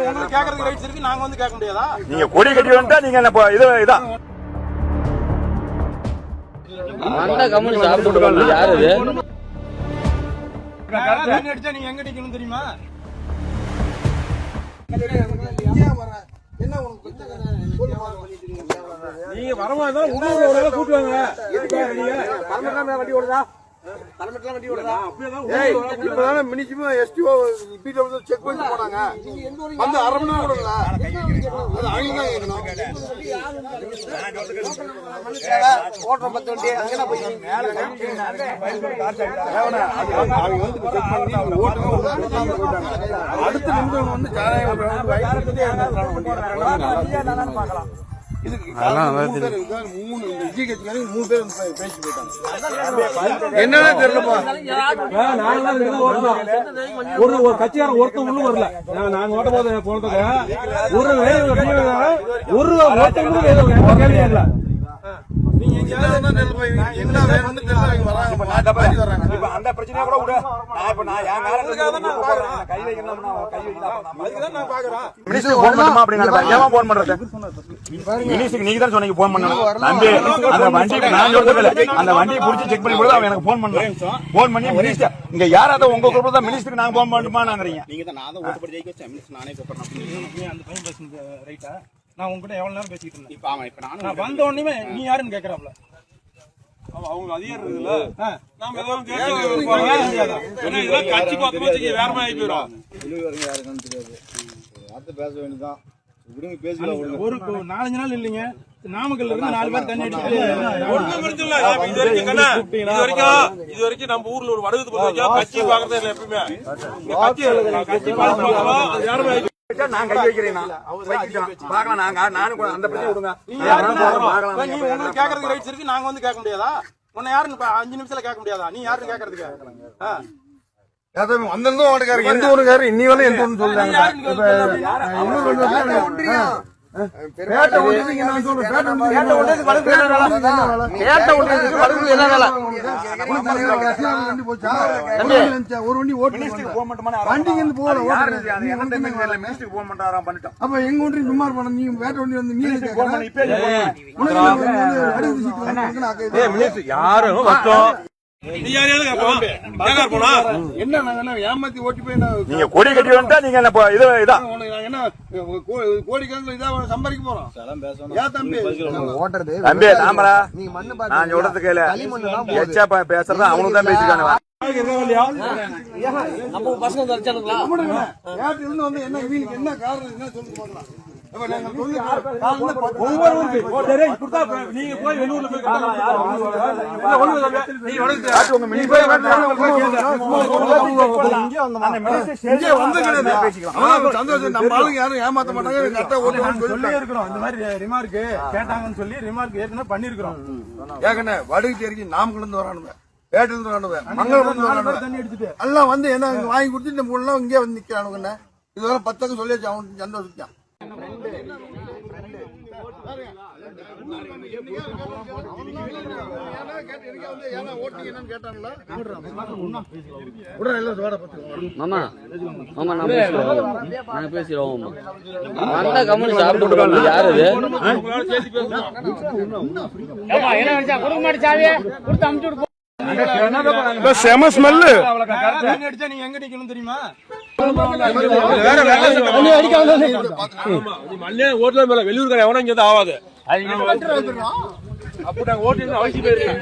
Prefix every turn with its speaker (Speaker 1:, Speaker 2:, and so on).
Speaker 1: உங்களுக்கு கேக்குறதுக்கு ரைட்ஸ் இருக்கு, நாங்க வந்து கேட்க முடியாதா?
Speaker 2: நீங்க கொடி கட்டி வந்தா நீங்க இதான்
Speaker 3: அந்த கம்பெனி சாப்பிட்டு யாரு இது?
Speaker 1: தண்ணி அடிச்சா நீங்க எங்க நிக்கணும் தெரியுமா? நீங்க வரமா இருந்தா உள்ள கூட்டுவாங்க. வண்டி ஓடுதா? மினிமம் எஸ்டிஓ செக் பண்ணி போனாங்க. அந்த அரை மணி நேரம் விடுங்களா? அது அவங்க தான் கேட்கணும். ஓட்டுற 10 வண்டி அங்கே போய் அடுத்த நிமிஷம் வந்து பார்க்கலாம். என்னன்னு தெரியலப்பா. ஒரு கட்சியாரன் ஒருத்தன் ஒண்ணும் வரல. நாங்க ஓட்ட போது போனதுக்கு ஒரு கேள்வி இல்ல. அந்த பிரச்சனையா கூட விட கை வைக்கணும். நீங்க தான் சொன்னீங்க போன் பண்ண அந்த வண்டியை புடிச்சு செக் பண்ணி போது அவன் எனக்கு போன் பண்ணேன். போன் பண்ணி மினிஸ்டர் இங்க யாராவது உங்க குரூப்ல தான் மினிஸ்டருக்கு நாங்க போன் பண்ணுமாங்கிறீங்க. நீங்க தான் நான் ஓட்டு போட்டு ஜெயிக்க வச்சேன். மினிஸ்டர் நானே கூப்பிடுறேன். அந்த பையன் பேசுறது ரைட்டா? நான் உங்ககிட்ட எவ்வளவு நேரம் பேசிட்டு இருந்தேன். இப்ப நான் வந்த உடனே நீ யாருன்னு கேக்குறாப்ல. அவங்க அதிகாரம் இருக்குல்ல, நாம எல்லாம் கட்சி பார்த்து வச்சுக்க வேற மாதிரி போயிடும். யாருன்னு தெரியாது, அடுத்து பேச வேண்டியதான். ஒரு 4-5 நாள் இல்லைங்க, நாமக்கல்ல இருந்து 4 பேர் தண்ணி அடிச்சு இது வரைக்கும் நம்ம ஊர்ல ஒரு வடகு கட்சி பாக்குறதே இல்லை. எப்பவுமே கட்சி நான் கை வைக்கிறேன். நானும் அந்த பிரச்சனை விடுங்க. உங்களுக்கு கேக்குறதுக்கு ரைட்ஸ் இருக்கு, நாங்க வந்து கேட்க முடியாதா? உன்னை யாருன்னு 5 நிமிஷத்துல கேட்க முடியாதா? நீ யாருன்னு கேக்குறதுக்கு வந்திருந்தோம் ஓட்டுக்காரு எந்த ஊருக்காரு இன்னி வேலை எந்த ஊர்னு சொல்றாங்க. ஒரு வண்டி ஓட்டு வண்டிக்கு போகல. அப்ப எங்க ஒன்றி சும்மா பண்ண நீங்க வேட்ட வண்டி வந்து நீ யாரும் ஏமாத்தி ஓட்டி போய் நீங்க கொடி கட்டி வந்தா நீங்க என்ன கோடிக்கணக்கில் இதா சம்பாதிக்க போறோம். ஓட்டுறது தம்பி தாமரா நான் சொல்றதுக்கு எச்சா பேசுறதா அவனுக்கு தான் பேசிக்கானு. என்ன காரணம் என்ன சொல்லிட்டு போகலாம். நீங்க போய் வெளியூர்ல போய் யாரும் ஏமாத்த மாட்டாங்க. இந்த மாதிரி ரிமார்க் கேட்டாங்கன்னு சொல்லி ரிமார்க் ஏற்கனவே பண்ணிருக்கிறோம். ஏற்கனவே வடுகு தெரிஞ்சு நாமக்கல்ல இருந்து வரானுங்க, பேட்டில இருந்து வரானுங்க, மங்களூர்ல இருந்து தண்ணி அடிச்சுட்டு எல்லாம் வந்து என்ன வாங்கி கொடுத்து இந்த மூணு இங்கே வந்து நிக்கிறானுங்க. இதெல்லாம் 10 சொல்லியாச்சு. அவனுக்கு சந்தோஷம்.
Speaker 3: நாங்க பேசிடுவோம். அந்த கம்பெனி சாப்பிட்டு யாரு இது?
Speaker 1: செம ஸ்மெல்லு. தண்ணி அடிச்சா நீங்க எங்க நிக்கணும் தெரியுமா? வெளியூர்கார எவனும் இங்க ஆகாது. அப்படி நாங்க ஓட்டு அவசியம் போயிருக்கோம்.